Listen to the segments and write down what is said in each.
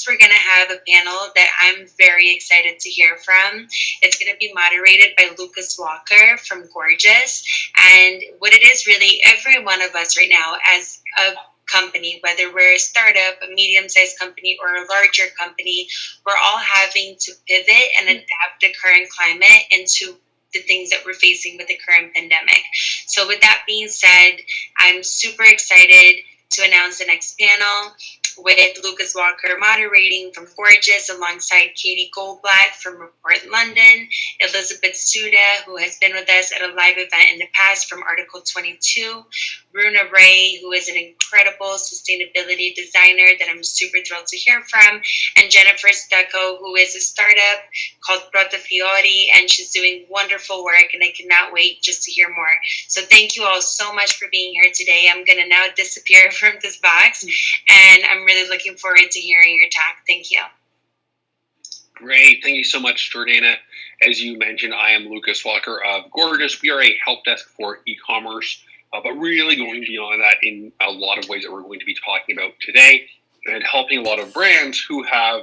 next we're going to have a panel that I'm very excited to hear from. It's going to be moderated by Lucas Walker from Gorgeous. And what it is really, every one of us right now as a company, whether we're a startup, a medium-sized company, or a larger company, we're all having to pivot and adapt the current climate into the things that we're facing with the current pandemic. So with that being said, I'm super excited to announce the next panel with Lucas Walker moderating from Gorgeous alongside Katie Goldblatt from Report London, Elizabeth Suda, who has been with us at a live event in the past from Article 22, Runa Ray, who is an incredible sustainability designer that I'm super thrilled to hear from, and Jennifer Stucco, who is a startup called Protofiori, and she's doing wonderful work, and I cannot wait just to hear more. So thank you all so much for being here today. I'm going to now disappear from this box, and I'm really looking forward to hearing your talk. Thank you. Great. Thank you so much, Jordana. As you mentioned, I am Lucas Walker of Gorgeous. We are a help desk for e-commerce, but really going beyond that in a lot of ways that we're going to be talking about today, and helping a lot of brands who have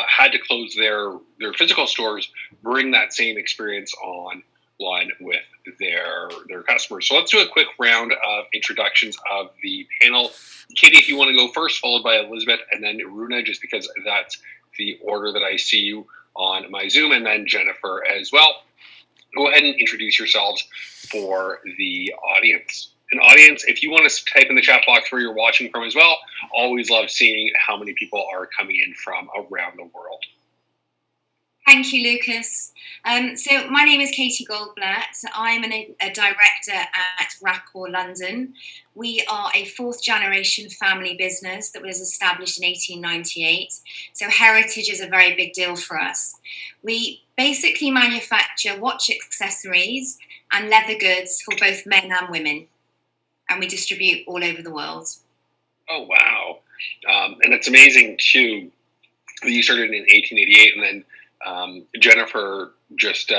had to close their physical stores bring that same experience online with their customers. So let's do a quick round of introductions of the panel. Katie, if you want to go first, followed by Elizabeth, and then Runa, just because that's the order that I see you on my Zoom, and then Jennifer as well. Go ahead and introduce yourselves for the audience. And audience, if you want to type in the chat box where you're watching from as well, always love seeing how many people are coming in from around the world. Thank you, Lucas. So my name is Katie Goldblatt. I'm a director at Rapport London. We are a fourth generation family business that was established in 1898. So heritage is a very big deal for us. We basically manufacture watch accessories and leather goods for both men and women. And we distribute all over the world. Oh, wow. And it's amazing, too, that you started in 1888, and then Jennifer just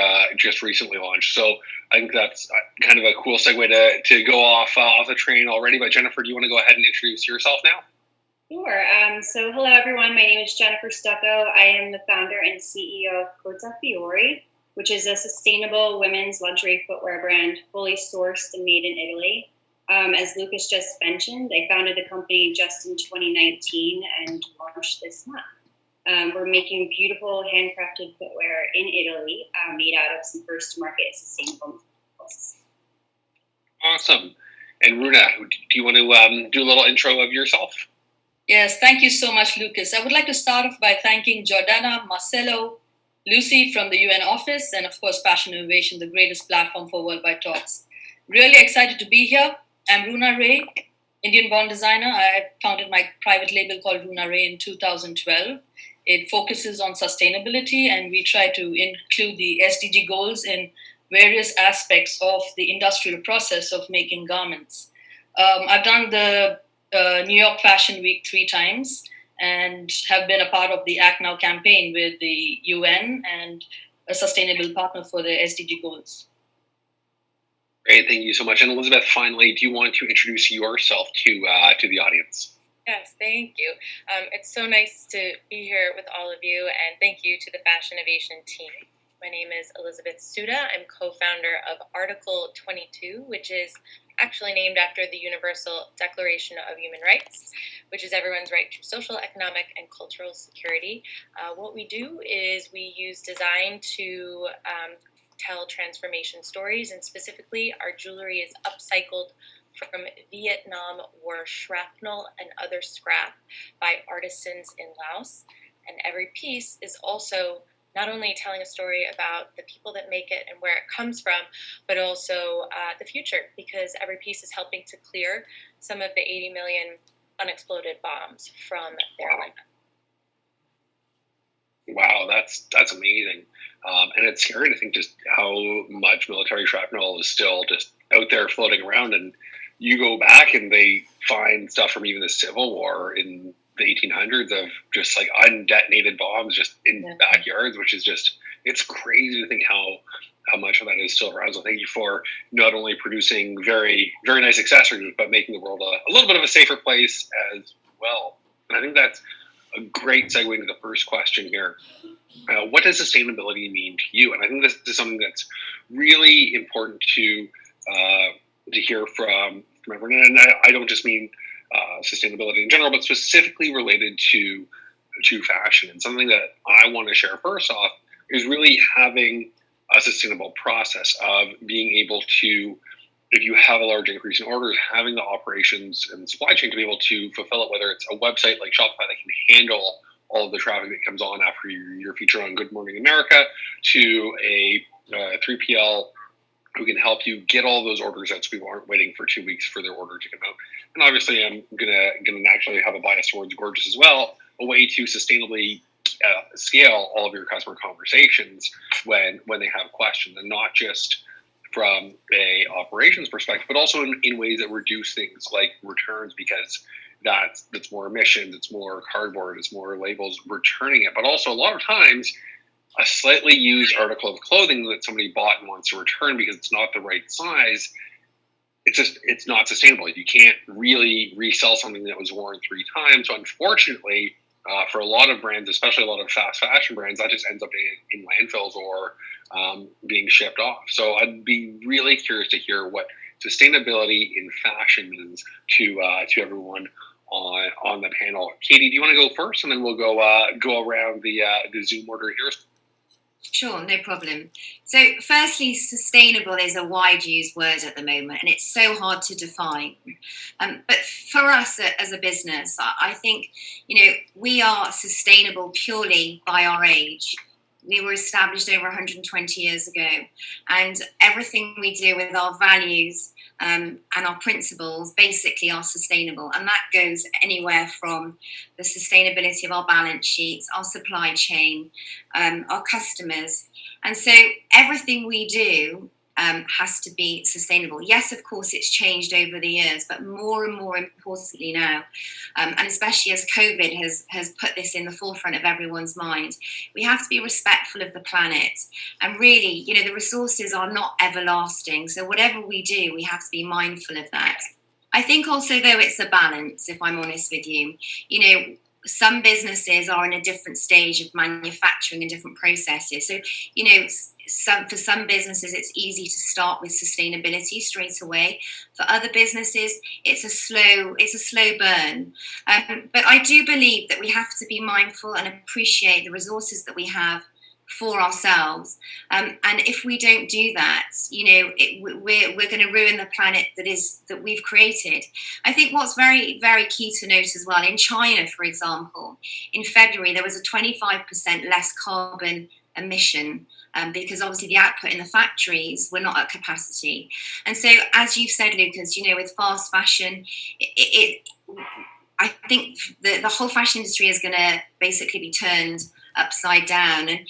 recently launched. So I think that's kind of a cool segue to go off the train already. But Jennifer, do you want to go ahead and introduce yourself now? Sure. So hello, everyone. My name is Jennifer Stucco. I am the founder and CEO of Protofiori, which is a sustainable women's luxury footwear brand, fully sourced and made in Italy. As Lucas just mentioned, I founded the company just in 2019 and launched this month. We're making beautiful handcrafted footwear in Italy, made out of some first-to-market sustainable materials. Awesome. And Runa, do you want to do a little intro of yourself? Yes, thank you so much, Lucas. I would like to start off by thanking Jordana, Marcelo, Lucy from the UN office, and of course, Fashinnovation, the greatest platform for worldwide talks. Really excited to be here. I'm Runa Ray, Indian-born designer. I founded my private label called Runa Ray in 2012. It focuses on sustainability, and we try to include the SDG goals in various aspects of the industrial process of making garments. I've done the New York Fashion Week 3 times and have been a part of the Act Now campaign with the UN and a sustainable partner for the SDG goals. Great, thank you so much. And Elizabeth, finally, do you want to introduce yourself to the audience? Yes, thank you. It's so nice to be here with all of you, and thank you to the Fashinnovation team. My name is Elizabeth Suda. I'm co-founder of Article 22, which is actually named after the Universal Declaration of Human Rights, which is everyone's right to social, economic, and cultural security. What we do is we use design to tell transformation stories, and specifically our jewelry is upcycled from Vietnam War shrapnel and other scrap by artisans in Laos. And every piece is also not only telling a story about the people that make it and where it comes from, but also the future, because every piece is helping to clear some of the 80 million unexploded bombs from their land. Wow, that's amazing. And it's scary to think just how much military shrapnel is still just out there floating around. And you go back and they find stuff from even the Civil War in the 1800s of just like undetonated bombs just in backyards, which is just, it's crazy to think how much of that is still around. So thank you for not only producing very, very nice accessories, but making the world a little bit of a safer place as well. And I think that's a great segue into the first question here. What does sustainability mean to you? And I think this is something that's really important to hear from everyone. And I don't just mean sustainability in general, but specifically related to fashion. And something that I want to share first off is really having a sustainable process of being able to, if you have a large increase in orders, having the operations and supply chain to be able to fulfill it, whether it's a website like Shopify that can handle all of the traffic that comes on after your feature on Good Morning America, to a 3PL who can help you get all those orders out so people aren't waiting for 2 weeks for their order to come out. And obviously, I'm gonna naturally have a bias towards Gorgeous as well, a way to sustainably scale all of your customer conversations when they have questions, and not just from a operations perspective, but also in ways that reduce things like returns, because that's more emissions, it's more cardboard, it's more labels returning it. But also a lot of times, a slightly used article of clothing that somebody bought and wants to return because it's not the right size, it's not sustainable. You can't really resell something that was worn 3 times. So unfortunately, for a lot of brands, especially a lot of fast fashion brands, that just ends up in landfills or being shipped off. So I'd be really curious to hear what sustainability in fashion means to everyone on the panel. Katie, do you want to go first, and then we'll go around the Zoom order here? Sure, no problem. So firstly, sustainable is a wide used word at the moment, and it's so hard to define. But for us as a business, I think, we are sustainable purely by our age. We were established over 120 years ago, and everything we do with our values and our principles basically are sustainable. And that goes anywhere from the sustainability of our balance sheets, our supply chain, our customers. And so everything we do has to be sustainable. Yes, of course, it's changed over the years, but more and more importantly now, and especially as COVID has put this in the forefront of everyone's mind, we have to be respectful of the planet. And really, the resources are not everlasting. So whatever we do, we have to be mindful of that. I think also, though, it's a balance, if I'm honest with you. Some businesses are in a different stage of manufacturing and different processes. So, for some businesses, it's easy to start with sustainability straight away. For other businesses, it's a slow burn. But I do believe that we have to be mindful and appreciate the resources that we have for ourselves. And if we don't do that, we're going to ruin the planet that we've created. I think what's very, very key to note as well, in China, for example, in February, there was a 25% less carbon emission because obviously the output in the factories were not at capacity. And so, as you've said, Lucas, with fast fashion, I think the whole fashion industry is going to basically be turned upside down, and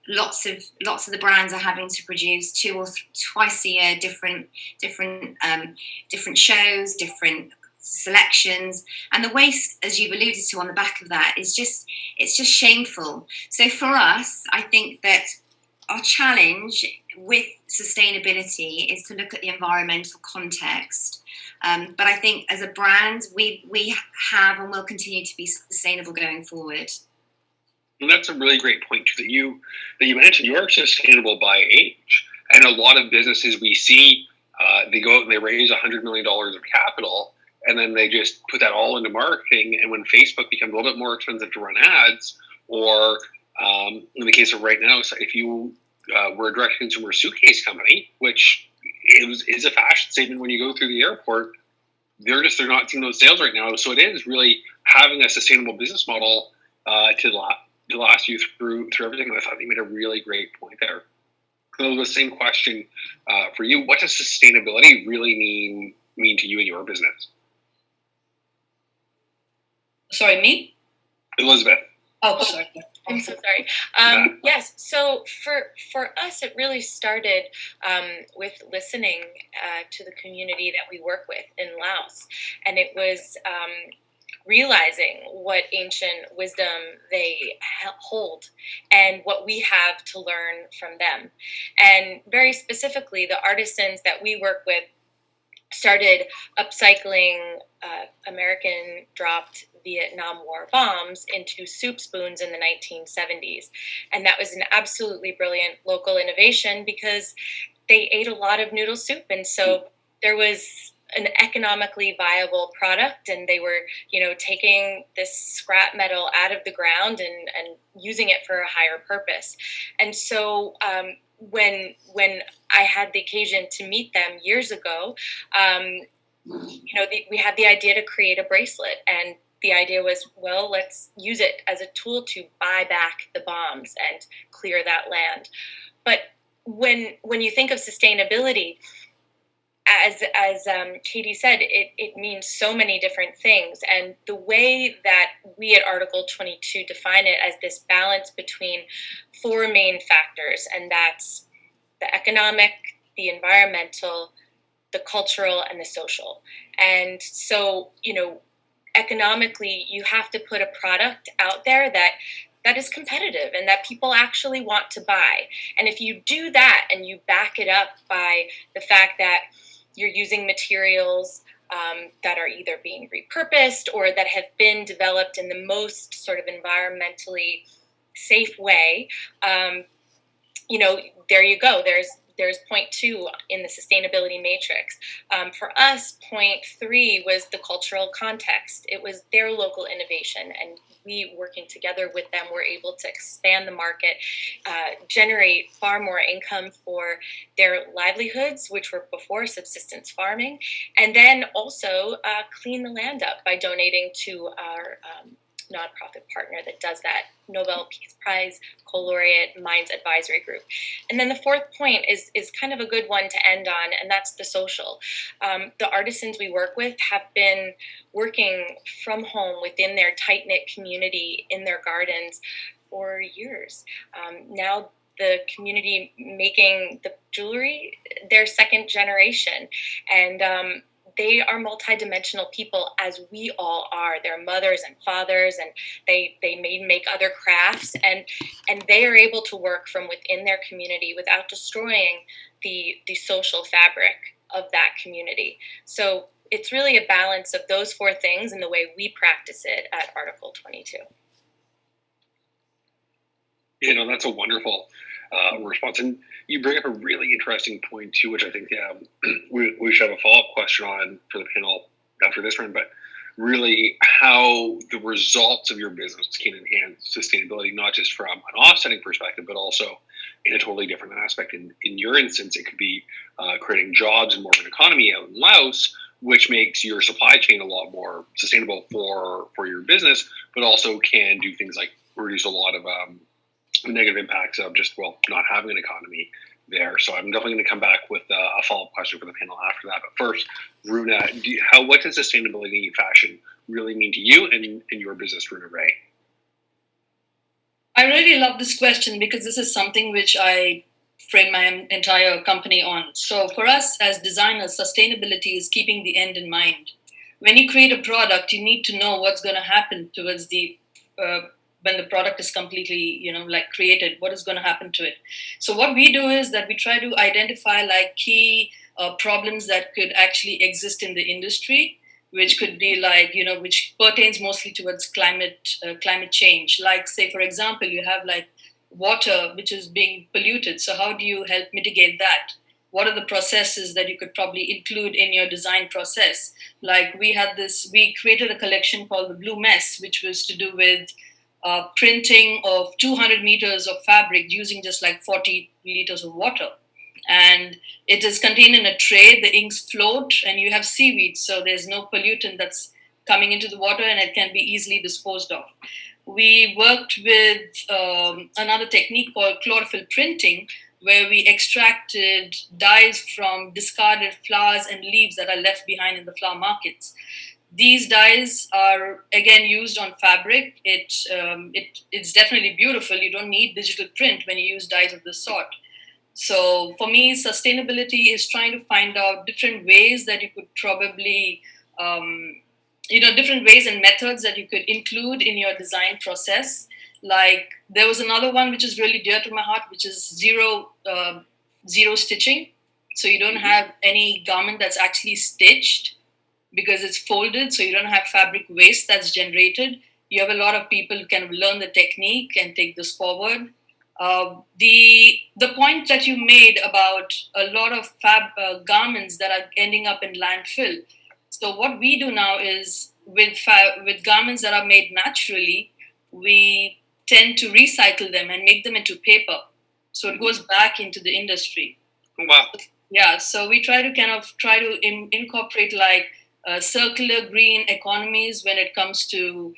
lots of the brands are having to produce 2 or twice a year different shows, different selections, and the waste, as you've alluded to on the back of that, it's just shameful. So for us, I think that our challenge with sustainability is to look at the environmental context. But I think as a brand, we have and will continue to be sustainable going forward. And that's a really great point too, that you mentioned. You are sustainable by age, and a lot of businesses we see, they go out and they raise $100 million of capital, and then they just put that all into marketing. And when Facebook becomes a little bit more expensive to run ads, or in the case of right now, if you were a direct-to-consumer suitcase company, which is a fashion statement when you go through the airport, they're not seeing those sales right now. So it is really having a sustainable business model to last you through everything. And I thought you made a really great point there. So the same question for you: what does sustainability really mean to you and your business? Sorry, me? Elizabeth. Oh, sorry. I'm so sorry. Yes. So for us, it really started with listening to the community that we work with in Laos, and it was realizing what ancient wisdom they hold and what we have to learn from them. And very specifically, the artisans that we work with started upcycling American dropped Vietnam War bombs into soup spoons in the 1970s. And that was an absolutely brilliant local innovation because they ate a lot of noodle soup. And so there was an economically viable product, and they were, taking this scrap metal out of the ground and using it for a higher purpose. And so when I had the occasion to meet them years ago, we had the idea to create a bracelet, and the idea was, well, let's use it as a tool to buy back the bombs and clear that land. But when you think of sustainability, as Katie said, it means so many different things. And the way that we at Article 22 define it as this balance between four main factors, and that's the economic, the environmental, the cultural, and the social. And so, economically, you have to put a product out there that is competitive and that people actually want to buy. And if you do that and you back it up by the fact that you're using materials that are either being repurposed or that have been developed in the most sort of environmentally safe way, there you go. There's point 2 in the sustainability matrix. For us, point 3 was the cultural context. It was their local innovation, and we, working together with them, were able to expand the market, generate far more income for their livelihoods, which were before subsistence farming, and then also clean the land up by donating to our nonprofit partner that does that, Nobel Peace Prize co-laureate Minds Advisory Group. And then the fourth point is kind of a good one to end on, and that's the social. The artisans we work with have been working from home within their tight-knit community in their gardens for years. Now the community making the jewelry, their second generation. And they are multidimensional people, as we all are. They're mothers and fathers, and they may make other crafts, and they are able to work from within their community without destroying the social fabric of that community. So it's really a balance of those four things and the way we practice it at Article 22. That's a wonderful response. And you bring up a really interesting point too, which I think we should have a follow-up question on for the panel after this round, but really how the results of your business can enhance sustainability, not just from an offsetting perspective, but also in a totally different aspect. In your instance, it could be creating jobs and more of an economy out in Laos, which makes your supply chain a lot more sustainable for your business, but also can do things like reduce a lot of negative impacts of just, not having an economy there. So I'm definitely going to come back with a follow-up question for the panel after that. But first, Runa, what does sustainability in fashion really mean to you and your business, Runa Ray? I really love this question because this is something which I frame my entire company on. So for us as designers, sustainability is keeping the end in mind. When you create a product, you need to know what's going to happen towards the when the product is completely, created, what is going to happen to it. So what we do is that we try to identify key problems that could actually exist in the industry, which could be which pertains mostly towards climate change. Like, say, for example, you have water, which is being polluted. So how do you help mitigate that? What are the processes that you could probably include in your design process? Like we created a collection called the Blue Mess, which was to do with printing of 200 meters of fabric using just 40 liters of water. And it is contained in a tray, the inks float, and you have seaweed, so there's no pollutant that's coming into the water, and it can be easily disposed of. We worked with another technique called chlorophyll printing, where we extracted dyes from discarded flowers and leaves that are left behind in the flower markets. These dyes are, again, used on fabric. It's definitely beautiful. You don't need digital print when you use dyes of this sort. So for me, sustainability is trying to find out different ways that you could probably, different ways and methods that you could include in your design process. Like there was another one which is really dear to my heart, which is zero stitching. So you don't have any garment that's actually stitched because it's folded, so you don't have fabric waste that's generated. You have a lot of people who can learn the technique and take this forward. The point that you made about a lot of garments that are ending up in landfill. So what we do now is with garments that are made naturally, we tend to recycle them and make them into paper. So it goes back into the industry. Wow. Yeah, so we try to incorporate like circular green economies when it comes to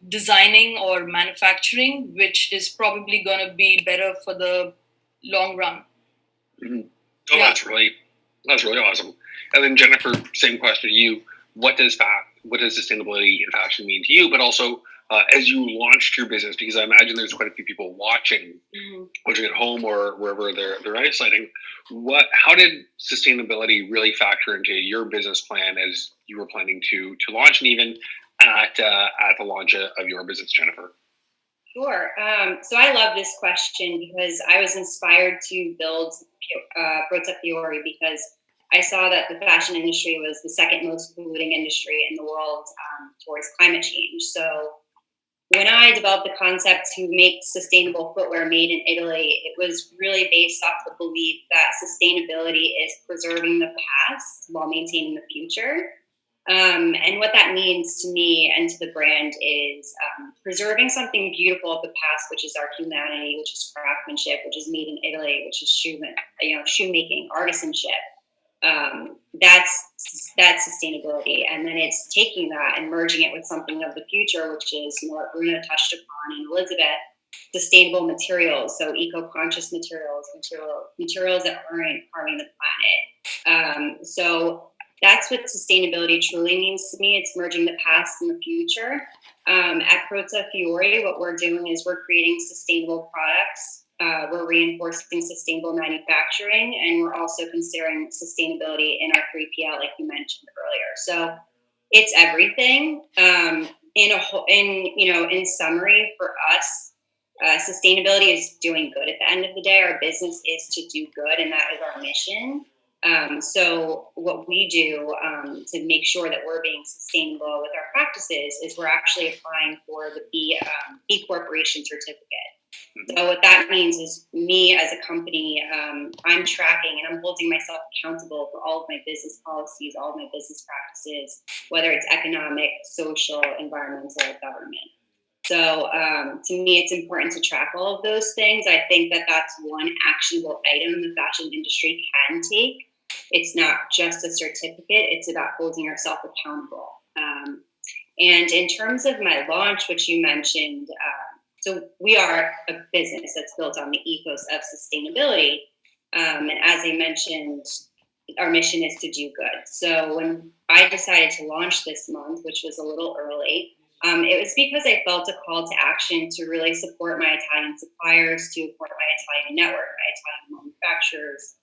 designing or manufacturing, which is probably going to be better for the long run. Mm-hmm. Oh, yeah. That's really awesome. And then Jennifer, same question to you. What does sustainability in fashion mean to you? But also, as you launched your business, because I imagine there's quite a few people watching at home or wherever they're isolating. How did sustainability really factor into your business plan as you were planning to launch, and even at the launch of your business, Jennifer? Sure. So I love this question because I was inspired to build Prota Fiori because I saw that the fashion industry was the second most polluting industry in the world towards climate change. So when I developed the concept to make sustainable footwear made in Italy, it was really based off the belief that sustainability is preserving the past while maintaining the future. And what that means to me and to the brand is preserving something beautiful of the past, which is our humanity, which is craftsmanship, which is made in Italy, which is shoemaking, artisanship. That's sustainability, and then it's taking that and merging it with something of the future, which is what Runa touched upon and Elizabeth, sustainable materials, so eco-conscious materials that aren't harming the planet. So that's what sustainability truly means to me. It's merging the past and the future. At Prota Fiori, what we're doing is we're creating sustainable products. We're reinforcing sustainable manufacturing, and we're also considering sustainability in our 3PL, like you mentioned earlier. So it's everything. In summary, for us, sustainability is doing good. At the end of the day, our business is to do good, and that is our mission. So what we do to make sure that we're being sustainable with our practices is we're actually applying for the B Corporation certificate. So what that means is me as a company, I'm tracking and I'm holding myself accountable for all of my business policies, all of my business practices, whether it's economic, social, environmental, or government. So to me, it's important to track all of those things. I think that that's one actionable item the fashion industry can take. It's not just a certificate. It's about holding yourself accountable. And in terms of my launch, which you mentioned, so we are a business that's built on the ethos of sustainability. And as I mentioned, our mission is to do good. So when I decided to launch this month, which was a little early, it was because I felt a call to action to really support my Italian suppliers, to support my Italian network, my Italian manufacturers,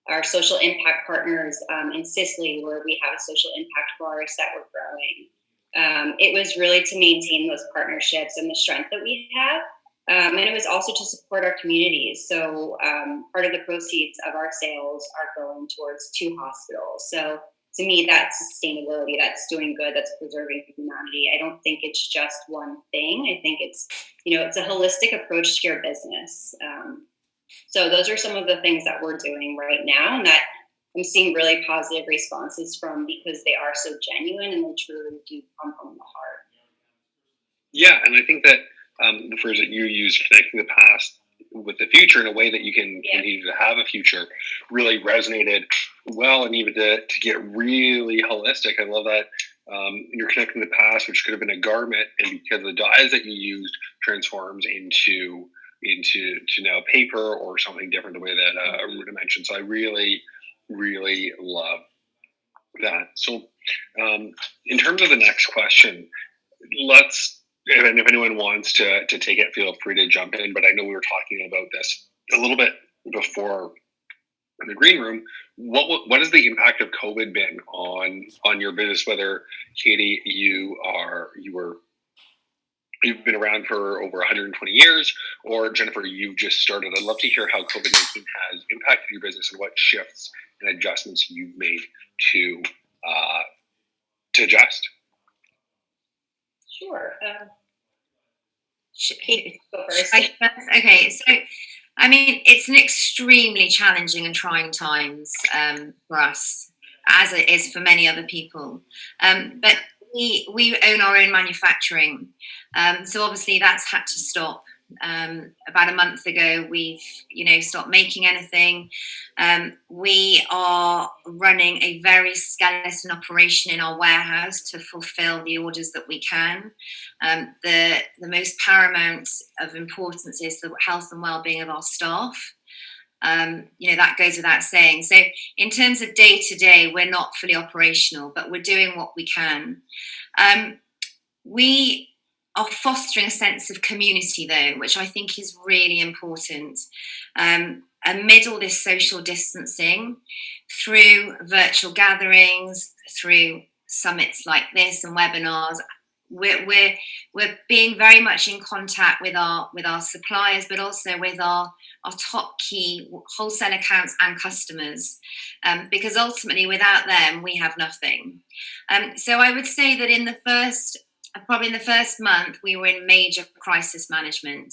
our social impact partners in Sicily, where we have a social impact florist that we're growing. It was really to maintain those partnerships and the strength that we have. And it was also to support our communities. So part of the proceeds of our sales are going towards 2 hospitals. So to me, that's sustainability, that's doing good, that's preserving humanity. I don't think it's just one thing. I think it's a holistic approach to your business. So those are some of the things that we're doing right now, and that I'm seeing really positive responses from, because they are so genuine and they truly do come from the heart. Yeah, and I think that the phrase that you used, connecting the past with the future in a way that you can continue to have a future, really resonated well, and even to get really holistic. I love that you're connecting the past, which could have been a garment, and because the dyes that you used transforms into now paper or something different, the way that Runa mentioned. So I really love that. So in terms of the next question, if anyone wants to take it, feel free to jump in, but I know we were talking about this a little bit before in the green room. What has the impact of COVID been on your business? Whether Katie, you were you've been around for over 120 years, or Jennifer, you've just started. I'd love to hear how COVID-19 has impacted your business and what shifts and adjustments you've made to adjust. Sure. Kate, go first. Okay, so I mean, it's an extremely challenging and trying times for us, as it is for many other people. But we own our own manufacturing, so obviously that's had to stop. About a month ago, we've stopped making anything. We are running a very skeleton operation in our warehouse to fulfill the orders that we can. The most paramount of importance is the health and well-being of our staff. That goes without saying. So in terms of day to day, we're not fully operational, but we're doing what we can. We are fostering a sense of community, though, which I think is really important. Amid all this social distancing, through virtual gatherings, through summits like this and webinars, we're being very much in contact with our suppliers, but also with our top key wholesale accounts and customers, because ultimately without them we have nothing. So I would say that probably in the first month we were in major crisis management,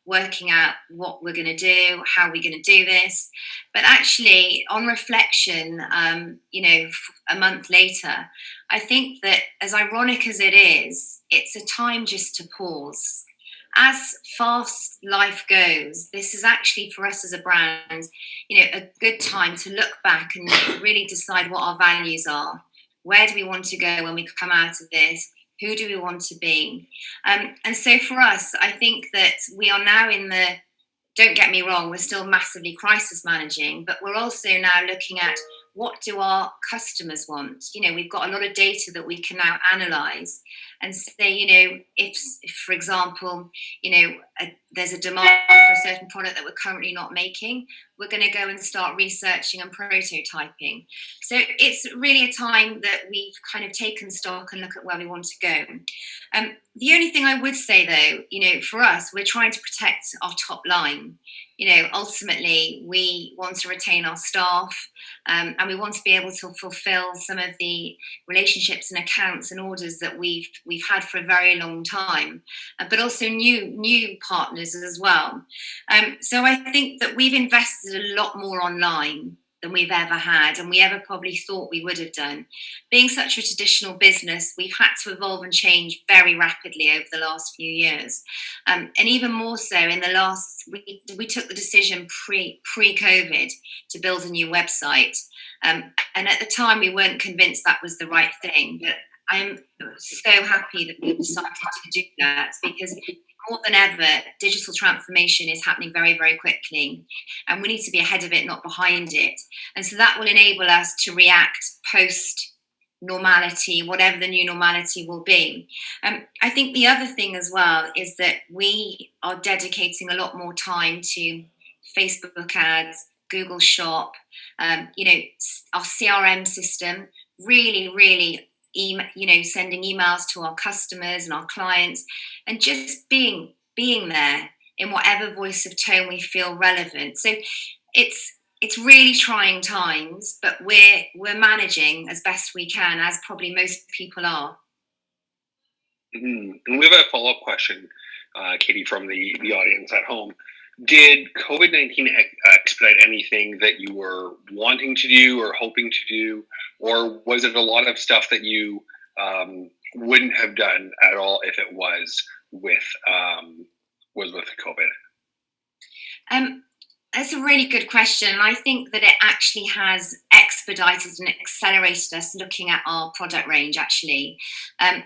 working out what we're going to do, how we're going to do this. But actually, on reflection, a month later, I think that as ironic as it is, it's a time just to pause. As fast life goes, this is actually for us as a brand, a good time to look back and really decide what our values are. Where do we want to go when we come out of this? Who do we want to be? And so for us, I think that we are now don't get me wrong, we're still massively crisis managing, but we're also now looking at what do our customers want? We've got a lot of data that we can now analyze and say, if for example, there's a demand for a certain product that we're currently not making, we're going to go and start researching and prototyping. So it's really a time that we've kind of taken stock and look at where we want to go. The only thing I would say, though, for us, we're trying to protect our top line. Ultimately, we want to retain our staff, and we want to be able to fulfill some of the relationships and accounts and orders that we've had for a very long time, but also new partners as well. So I think that we've invested a lot more online than we've ever had, and we ever probably thought we would have done. Being such a traditional business, we've had to evolve and change very rapidly over the last few years, and even more so in the last. We took the decision pre-COVID to build a new website, and at the time we weren't convinced that was the right thing. But I'm so happy that we decided to do that, because more than ever, digital transformation is happening very, very quickly, and we need to be ahead of it, not behind it. And so that will enable us to react post normality, whatever the new normality will be. I think the other thing as well is that we are dedicating a lot more time to Facebook ads, Google Shop, our CRM system, really sending emails to our customers and our clients, and just being there in whatever voice of tone we feel relevant. So it's really trying times, but we're managing as best we can, as probably most people are. Mm-hmm. And we have a follow-up question, Katie, from the audience at home. Did COVID-19 expedite anything that you were wanting to do or hoping to do, or was it a lot of stuff that you wouldn't have done at all if it was with COVID? That's a really good question. I think that it actually has expedited and accelerated us looking at our product range, actually.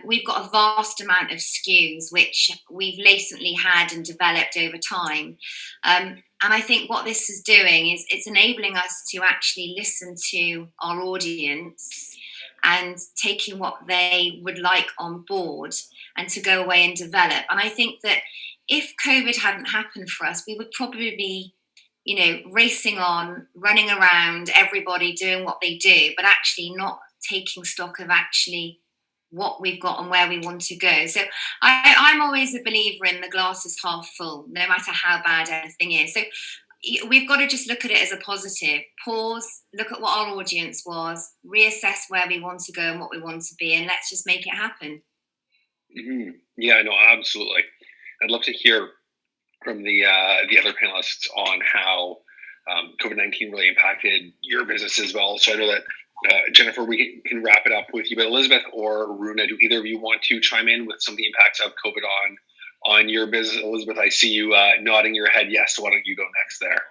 We've got a vast amount of SKUs, which we've latently had and developed over time. And I think what this is doing is it's enabling us to actually listen to our audience and taking what they would like on board and to go away and develop. And I think that if COVID hadn't happened for us, we would probably be racing on, running around, everybody doing what they do, but actually not taking stock of actually what we've got and where we want to go. So I'm always a believer in the glass is half full, no matter how bad anything is. So we've got to just look at it as a positive. Pause, look at what our audience was, reassess where we want to go and what we want to be, and let's just make it happen. Mm-hmm. Yeah, no, absolutely. I'd love to hear from the other panelists on how COVID-19 really impacted your business as well. So I know that Jennifer, we can wrap it up with you, but Elizabeth or Runa, do either of you want to chime in with some of the impacts of COVID on your business? Elizabeth, I see you nodding your head yes, so why don't you go next there?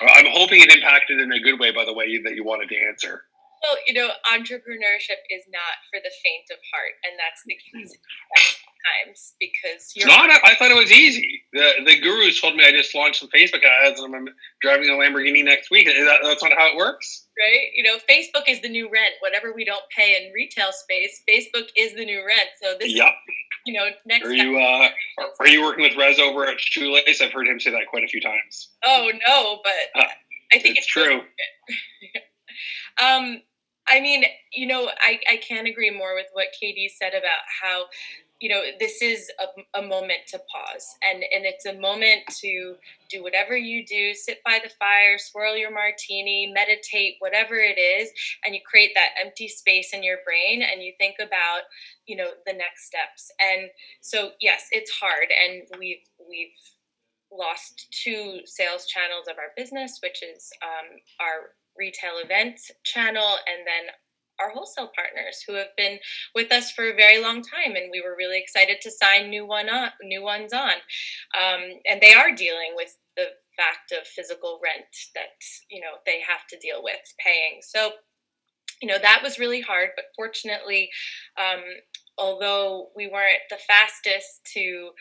I'm hoping it impacted in a good way, by the way, that you wanted to answer. Well, entrepreneurship is not for the faint of heart, and that's the case times because you're not. I thought it was easy. The gurus told me I just launched some Facebook ads and I'm driving a Lamborghini next week. That's not how it works, right? Facebook is the new rent. Whatever we don't pay in retail space, Facebook is the new rent. So this, yep. Next. Are you working with Rez over at Shoelace? I've heard him say that quite a few times. Oh no, but I think it's true. I can't agree more with what Katie said about how, this is a moment to pause and it's a moment to do whatever you do, sit by the fire, swirl your martini, meditate, whatever it is, and you create that empty space in your brain and you think about, the next steps. And so, yes, it's hard. And we've lost 2 sales channels of our business, which is our retail events channel and then our wholesale partners who have been with us for a very long time, and we were really excited to sign new ones on. And they are dealing with the fact of physical rent that they have to deal with paying. So that was really hard, but fortunately, although we weren't the fastest to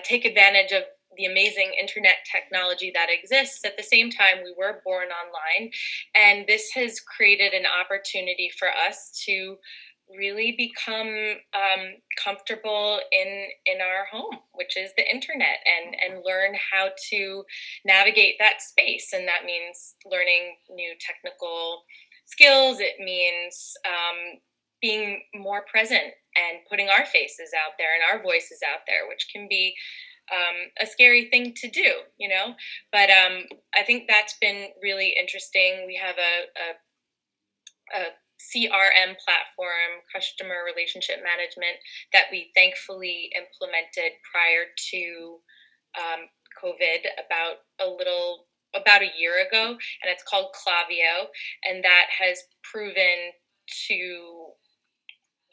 take advantage of the amazing internet technology that exists, at the same time, we were born online. And this has created an opportunity for us to really become comfortable in our home, which is the internet, and learn how to navigate that space. And that means learning new technical skills. It means being more present and putting our faces out there and our voices out there, which can be a scary thing to do, but I think that's been really interesting. We have a CRM platform, customer relationship management, that we thankfully implemented prior to COVID about a year ago, and it's called Klaviyo, and that has proven to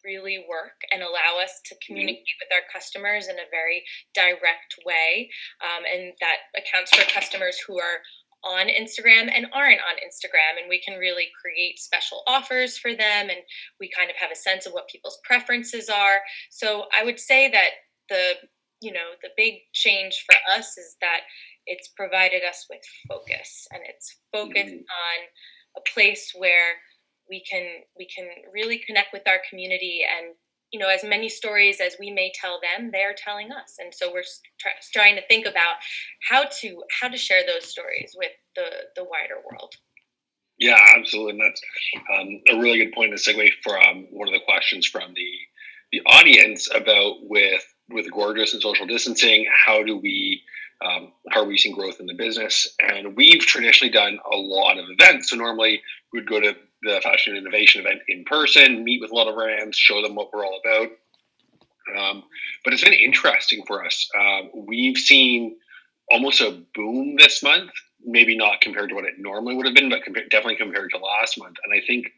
really work and allow us to communicate with our customers in a very direct way. And that accounts for customers who are on Instagram and aren't on Instagram. And we can really create special offers for them. And we kind of have a sense of what people's preferences are. So I would say that the big change for us is that it's provided us with focus, and it's focused on a place where we can really connect with our community, and as many stories as we may tell them, they're telling us. And so we're trying to think about how to share those stories with the wider world. Yeah, absolutely. And that's a really good point to segue from one of the questions from the audience about with Gorgeous and social distancing, how are we seeing growth in the business? And we've traditionally done a lot of events. So normally we'd go to the Fashinnovation event in person, meet with a lot of brands, show them what we're all about. But it's been interesting for us. We've seen almost a boom this month, maybe not compared to what it normally would have been, but definitely compared to last month. And I think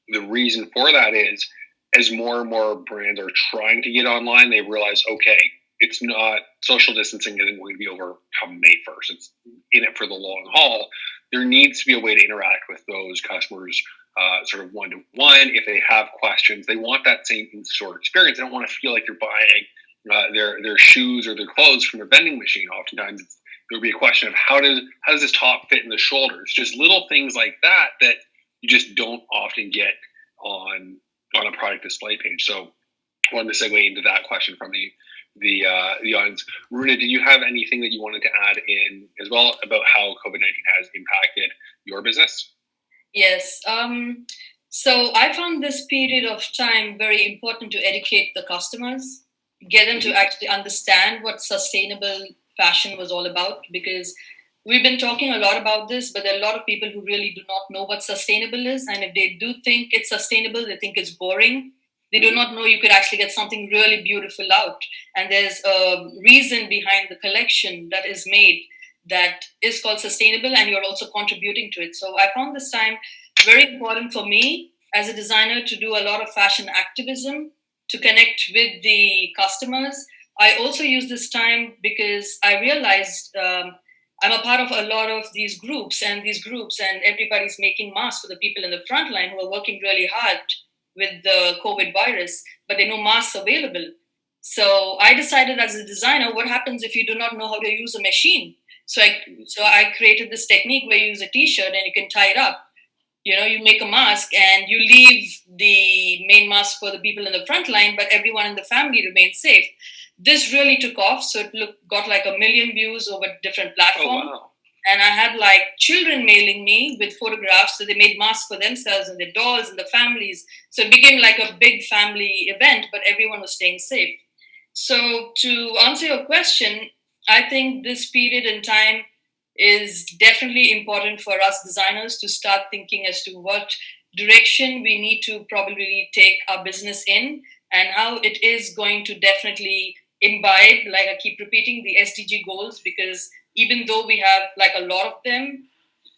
the reason for that is as more and more brands are trying to get online, they realize, okay, it's not, social distancing isn't going to be over come May 1st. It's in it for the long haul. There needs to be a way to interact with those customers sort of one-to-one. If they have questions, they want that same in-store experience. They don't want to feel like they're buying their shoes or their clothes from a vending machine. Oftentimes there'll be a question of how does this top fit in the shoulders? Just little things like that you just don't often get on a product display page. So I wanted to segue into that question from the audience. Runa, do you have anything that you wanted to add in as well about how COVID-19 has impacted your business? Yes. So I found this period of time very important to educate the customers, get them to actually understand what sustainable fashion was all about, because we've been talking a lot about this, but there are a lot of people who really do not know what sustainable is. And if they do think it's sustainable, they think it's boring. They do not know you could actually get something really beautiful out. And there's a reason behind the collection that is made that is called sustainable, and you're also contributing to it. So I found this time very important for me as a designer to do a lot of fashion activism to connect with the customers. I also use this time because I realized I'm a part of a lot of these groups, and everybody's making masks for the people in the front line who are working really hard with the COVID virus, but there are no masks available. So I decided as a designer, what happens if you do not know how to use a machine? So I created this technique where you use a t-shirt and you can tie it up. You make a mask and you leave the main mask for the people in the front line, but everyone in the family remains safe. This really took off. So got like 1 million views over different platforms. Oh, wow. And I had like children mailing me with photographs. So they made masks for themselves and their dolls and the families. So it became like a big family event, but everyone was staying safe. So to answer your question, I think this period in time is definitely important for us designers to start thinking as to what direction we need to probably take our business in, and how it is going to definitely imbibe, like I keep repeating, the SDG goals, because even though we have like a lot of them,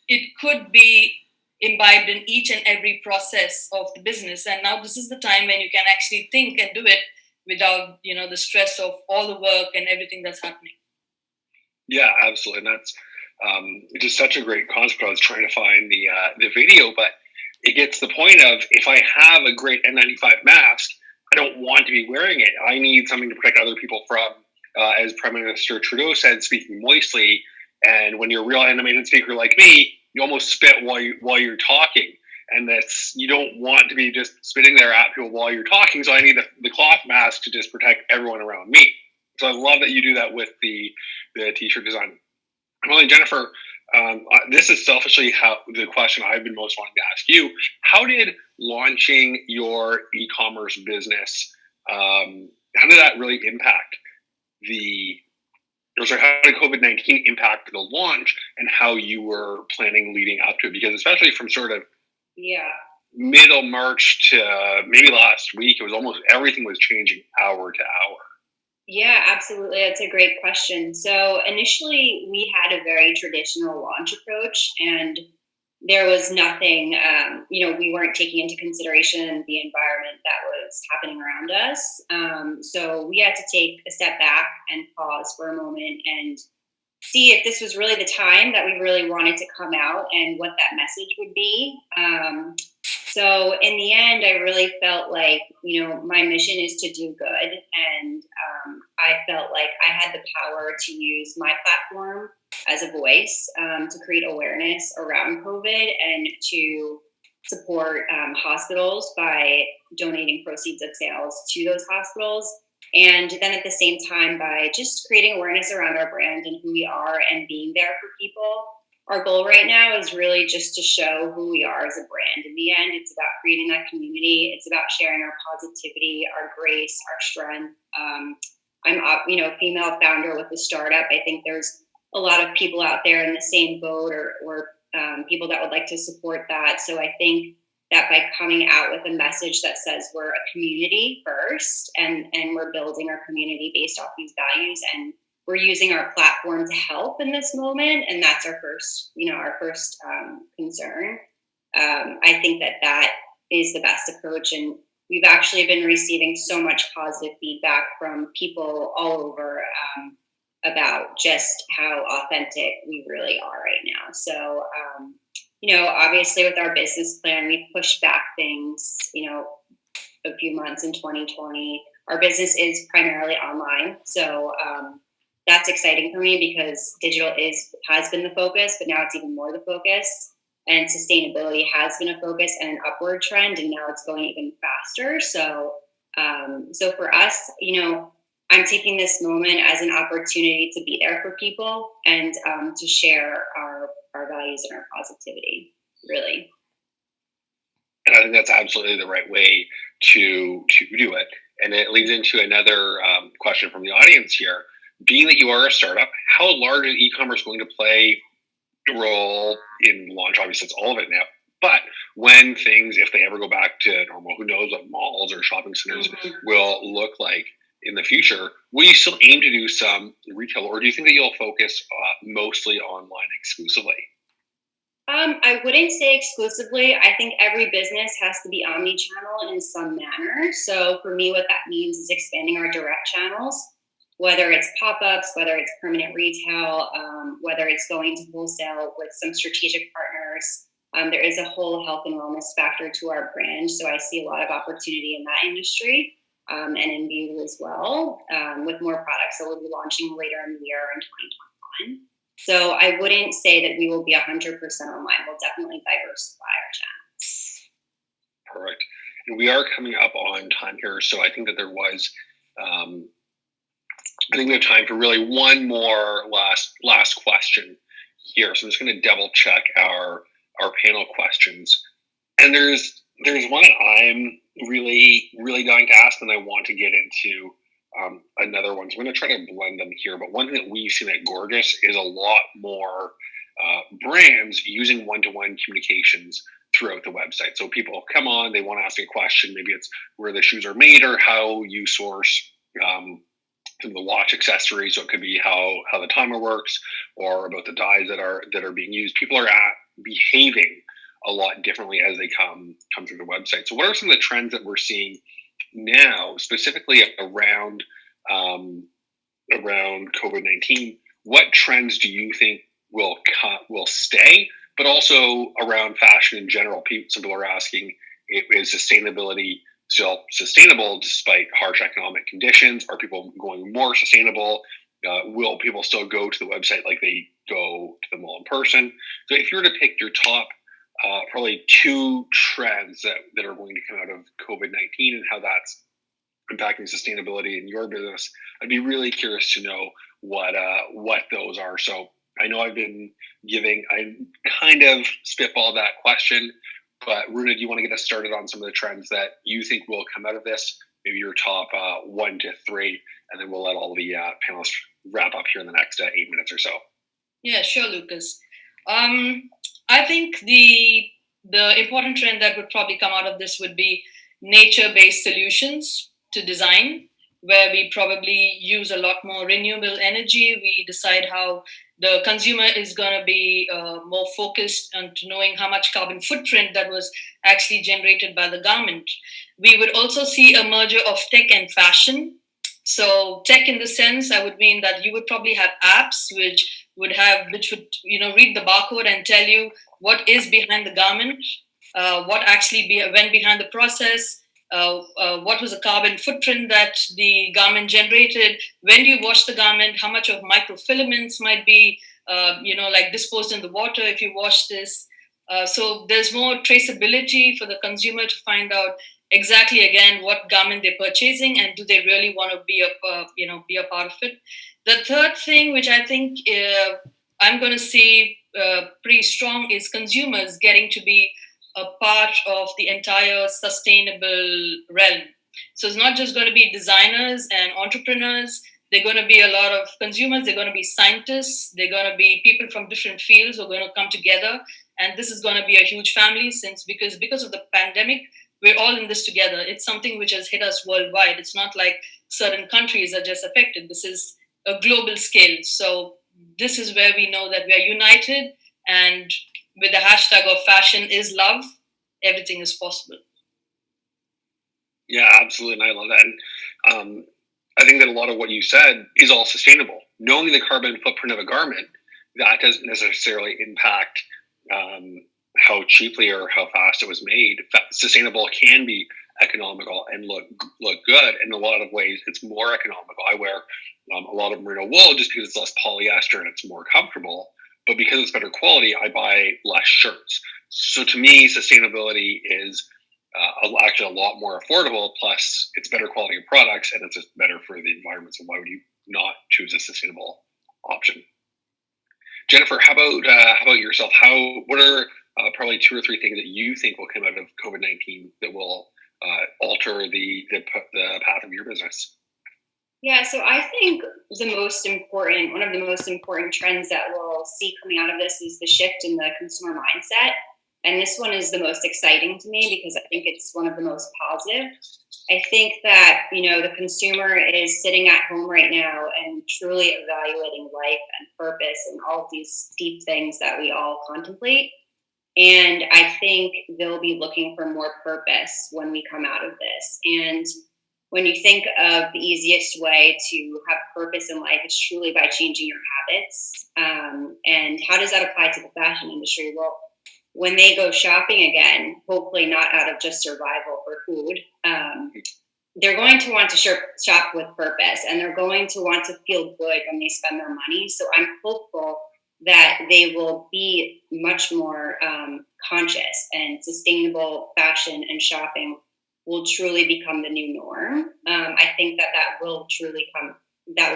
it could be imbibed in each and every process of the business. And now this is the time when you can actually think and do it without the stress of all the work and everything that's happening. Yeah, absolutely. And that's just such a great concept. I was trying to find the video, but it gets the point of, if I have a great N95 mask, I don't want to be wearing it. I need something to protect other people from, as Prime Minister Trudeau said, speaking moistly. And when you're a real animated speaker like me, you almost spit while you're talking. And you don't want to be just spitting there at people while you're talking. So I need the cloth mask to just protect everyone around me. So I love that you do that with the t-shirt design. Well, and Jennifer, this is selfishly the question I've been most wanting to ask you. How did launching your e-commerce business, how did that really impact how did COVID-19 impact the launch and how you were planning leading up to it? Because especially from sort of middle March to maybe last week, it was almost everything was changing hour to hour. Yeah, absolutely. That's a great question. So initially, we had a very traditional launch approach, and there was nothing, we weren't taking into consideration the environment that was happening around us. So we had to take a step back and pause for a moment and see if this was really the time that we really wanted to come out and what that message would be. So in the end, I really felt like, my mission is to do good. And I felt like I had the power to use my platform as a voice to create awareness around COVID and to support hospitals by donating proceeds of sales to those hospitals. And then at the same time, by just creating awareness around our brand and who we are and being there for people. Our goal right now is really just to show who we are as a brand. In the end, it's about creating that community. It's about sharing our positivity, our grace, our strength. I'm a female founder with a startup. I think there's a lot of people out there in the same boat or people that would like to support that. So I think that by coming out with a message that says we're a community first and we're building our community based off these values, and we're using our platform to help in this moment, and that's our first concern. I think that is the best approach, and we've actually been receiving so much positive feedback from people all over about just how authentic we really are right now. So, obviously with our business plan, we pushed back things, a few months in 2020. Our business is primarily online, so that's exciting for me because digital has been the focus, but now it's even more the focus. And sustainability has been a focus and an upward trend, and now it's going even faster. So, for us, I'm taking this moment as an opportunity to be there for people and to share our values and our positivity, really. And I think that's absolutely the right way to do it. And it leads into another question from the audience here. Being that you are a startup, how large is e-commerce going to play a role in launch? Obviously, it's all of it now. But when things, if they ever go back to normal, who knows what malls or shopping centers will look like in the future? Will you still aim to do some retail, or do you think that you'll focus mostly online exclusively? I wouldn't say exclusively. I think every business has to be omni-channel in some manner. So for me, what that means is expanding our direct channels, whether it's pop-ups, whether it's permanent retail, whether it's going to wholesale with some strategic partners. There is a whole health and wellness factor to our brand. So I see a lot of opportunity in that industry and in beauty as well, with more products that we'll be launching later in the year in 2021. So I wouldn't say that we will be 100% online. We'll definitely diversify our channels. Perfect. And we are coming up on time here, so I think that there was, I think we have time for really one more last question here. So I'm just going to double check our panel questions. And there's one that I'm really dying to ask, and I want to get into another one. So I'm going to try to blend them here. But one thing that we've seen at Gorgeous is a lot more brands using one-to-one communications throughout the website. So people come on, they want to ask a question. Maybe it's where the shoes are made or how you source the watch accessories. So it could be how the timer works or about the dyes that are being used. People are behaving a lot differently as they come through the website. So what are some of the trends that we're seeing now, specifically around COVID-19? What trends do you think will stay, but also around fashion in general? Some people are asking, is sustainability still sustainable despite harsh economic conditions? Are people going more sustainable? Will people still go to the website like they go to the mall in person? So if you were to pick your top probably two trends that are going to come out of COVID-19 and how that's impacting sustainability in your business, I'd be really curious to know what those are. So I know I kind of spitballed that question, but Runa, do you want to get us started on some of the trends that you think will come out of this? Maybe your top 1 to 3, and then we'll let all the panelists wrap up here in the next 8 minutes or so. Yeah, sure, Lucas. I think the important trend that would probably come out of this would be nature-based solutions to design, where we probably use a lot more renewable energy. We decide how the consumer is going to be more focused on knowing how much carbon footprint that was actually generated by the garment. We would also see a merger of tech and fashion. So tech in the sense, I would mean that you would probably have apps which would read the barcode and tell you what is behind the garment, what actually went behind the process, what was the carbon footprint that the garment generated, when do you wash the garment, how much of microfilaments might be disposed in the water if you wash this. So there's more traceability for the consumer to find out exactly, again, what garment they're purchasing and do they really want to be a part of it. The third thing, which I think I'm going to see pretty strong, is consumers getting to be a part of the entire sustainable realm. So it's not just going to be designers and entrepreneurs. They're going to be a lot of consumers. They're going to be scientists. They're going to be people from different fields who are going to come together. And this is going to be a huge family because of the pandemic, we're all in this together. It's something which has hit us worldwide. It's not like certain countries are just affected. This is a global scale. So this is where we know that we are united, and with the hashtag of fashion is love, everything is possible. Yeah, absolutely. And I love that. And I think that a lot of what you said is all sustainable. Knowing the carbon footprint of a garment, that doesn't necessarily impact how cheaply or how fast it was made. Sustainable can be economical and look good. In a lot of ways, it's more economical. I wear a lot of merino wool just because it's less polyester and it's more comfortable. But because it's better quality, I buy less shirts. So to me, sustainability is actually a lot more affordable. Plus, it's better quality of products and it's just better for the environment. So why would you not choose a sustainable option? Jennifer, how about yourself? What are probably 2 or 3 things that you think will come out of COVID-19 that will alter the path of your business. Yeah, so I think one of the most important trends that we'll see coming out of this is the shift in the consumer mindset. And this one is the most exciting to me because I think it's one of the most positive. I think that, the consumer is sitting at home right now and truly evaluating life and purpose and all of these deep things that we all contemplate. And I think they'll be looking for more purpose when we come out of this. And when you think of the easiest way to have purpose in life, it's truly by changing your habits. And how does that apply to the fashion industry? Well, when they go shopping again, hopefully not out of just survival for food, they're going to want to shop with purpose, and they're going to want to feel good when they spend their money. So I'm hopeful that they will be much more conscious, and sustainable fashion and shopping will truly become the new norm. I think that will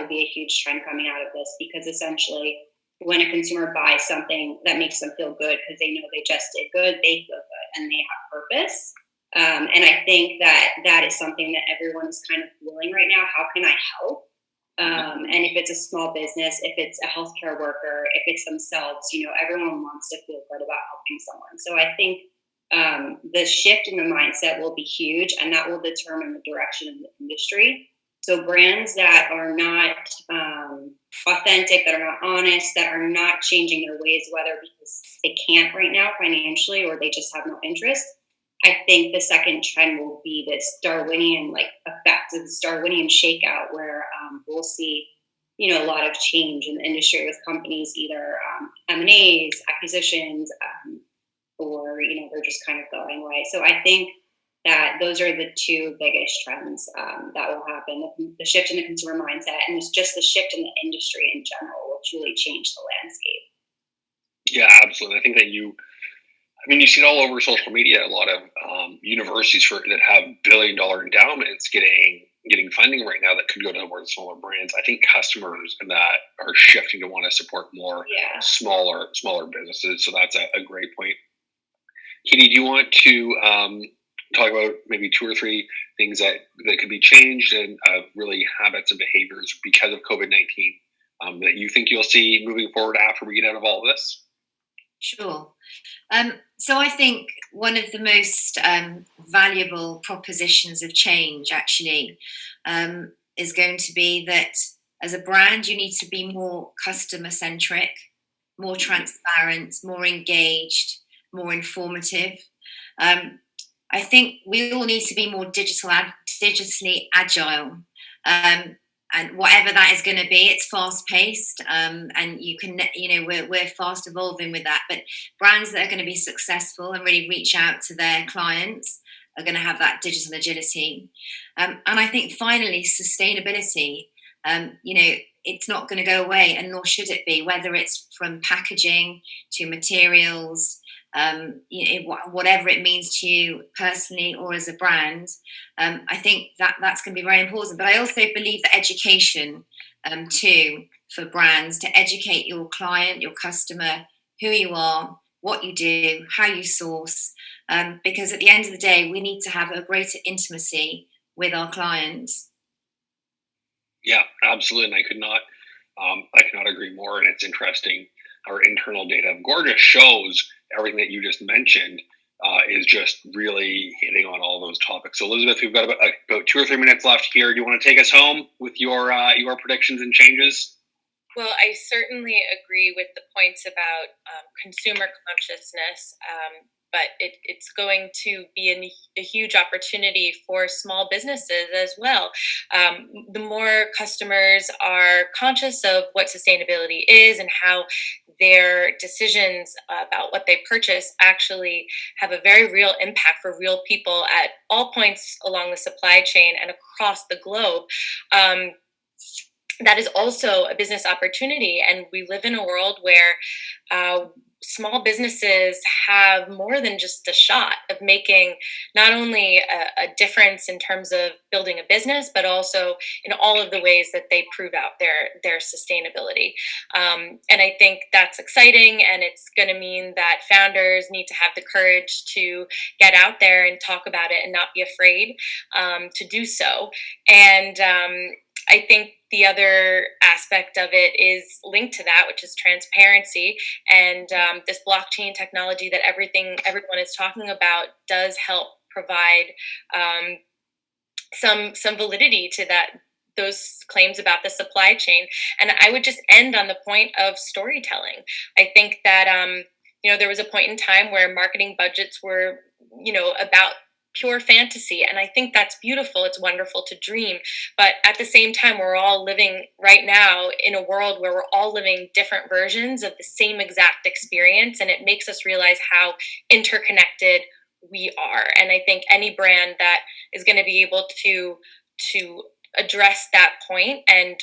be a huge trend coming out of this, because essentially when a consumer buys something that makes them feel good because they know they just did good, they feel good and they have purpose. And I think that is something that everyone is kind of feeling right now. How can I help? And if it's a small business, if it's a healthcare worker, if it's themselves, everyone wants to feel good about helping someone. So I think the shift in the mindset will be huge, and that will determine the direction of the industry. So brands that are not authentic, that are not honest, that are not changing their ways, whether because they can't right now financially or they just have no interest, I think the second trend will be this Darwinian effect, this Darwinian shakeout, where we'll see, a lot of change in the industry with companies either M&As, acquisitions, or they're just kind of going away. So I think that those are the two biggest trends that will happen: the shift in the consumer mindset, and it's just the shift in the industry in general will truly change the landscape. Yeah, absolutely. I think that you see it all over social media. A lot of universities that have billion-dollar endowments getting funding right now that could go towards smaller brands. I think customers and that are shifting to want to support more smaller businesses. So that's a great point. Katie, do you want to talk about maybe 2 or 3 things that could be changed and really habits and behaviors because of COVID-19 that you think you'll see moving forward after we get out of all of this? Sure. So I think one of the most valuable propositions of change actually is going to be that as a brand, you need to be more customer centric, more transparent, more engaged, more informative. I think we all need to be more digitally agile. And whatever that is going to be, it's fast paced, and you can, we're fast evolving with that. But brands that are going to be successful and really reach out to their clients are going to have that digital agility. And I think finally, sustainability. It's not going to go away, and nor should it be. Whether it's from packaging to materials, whatever it means to you personally or as a brand, I think that's going to be very important. But I also believe that education too, for brands, to educate your client, your customer, who you are, what you do, how you source, because at the end of the day, we need to have a greater intimacy with our clients. Yeah, absolutely. And I could not agree more. And it's interesting. Our internal data of Gorgeous shows everything that you just mentioned is just really hitting on all those topics. So Elizabeth, we've got about 2 or 3 minutes left here. Do you want to take us home with your predictions and changes? Well, I certainly agree with the points about consumer consciousness, but it's going to be a huge opportunity for small businesses as well. The more customers are conscious of what sustainability is and how their decisions about what they purchase actually have a very real impact for real people at all points along the supply chain and across the globe, that is also a business opportunity. And we live in a world where small businesses have more than just a shot of making not only a difference in terms of building a business, but also in all of the ways that they prove out their sustainability. And I think that's exciting, and it's going to mean that founders need to have the courage to get out there and talk about it and not be afraid to do so. And I think the other aspect of it is linked to that, which is transparency. And this blockchain technology that everyone is talking about does help provide some validity to those claims about the supply chain. And I would just end on the point of storytelling. I think that there was a point in time where marketing budgets were about pure fantasy, and I think that's beautiful. It's wonderful to dream, but at the same time, we're all living right now in a world where we're all living different versions of the same exact experience, and it makes us realize how interconnected we are. And I think any brand that is going to be able to address that point and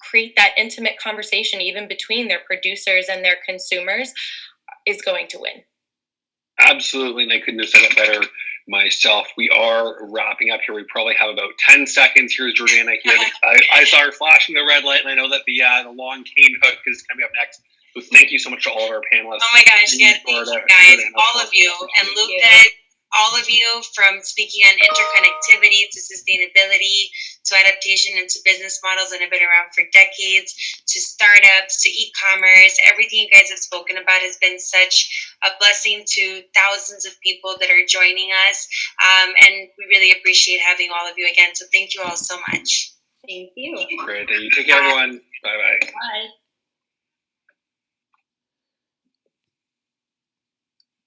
create that intimate conversation even between their producers and their consumers is going to win. Absolutely, and I couldn't have said it better myself. We are wrapping up here. We probably have about 10 seconds. Here's Jordana here. I saw her flashing the red light, and I know that the long cane hook is coming up next. So thank you so much to all of our panelists. Oh my gosh, yeah, thank you guys, all of you. And Lucas, all of you, from speaking on interconnectivity to sustainability to adaptation into business models that have been around for decades, to startups, to e-commerce. Everything you guys have spoken about has been such a blessing to thousands of people that are joining us. And we really appreciate having all of you again. So thank you all so much. Thank you. Great. Thank you. Take care, everyone. Bye-bye. Bye.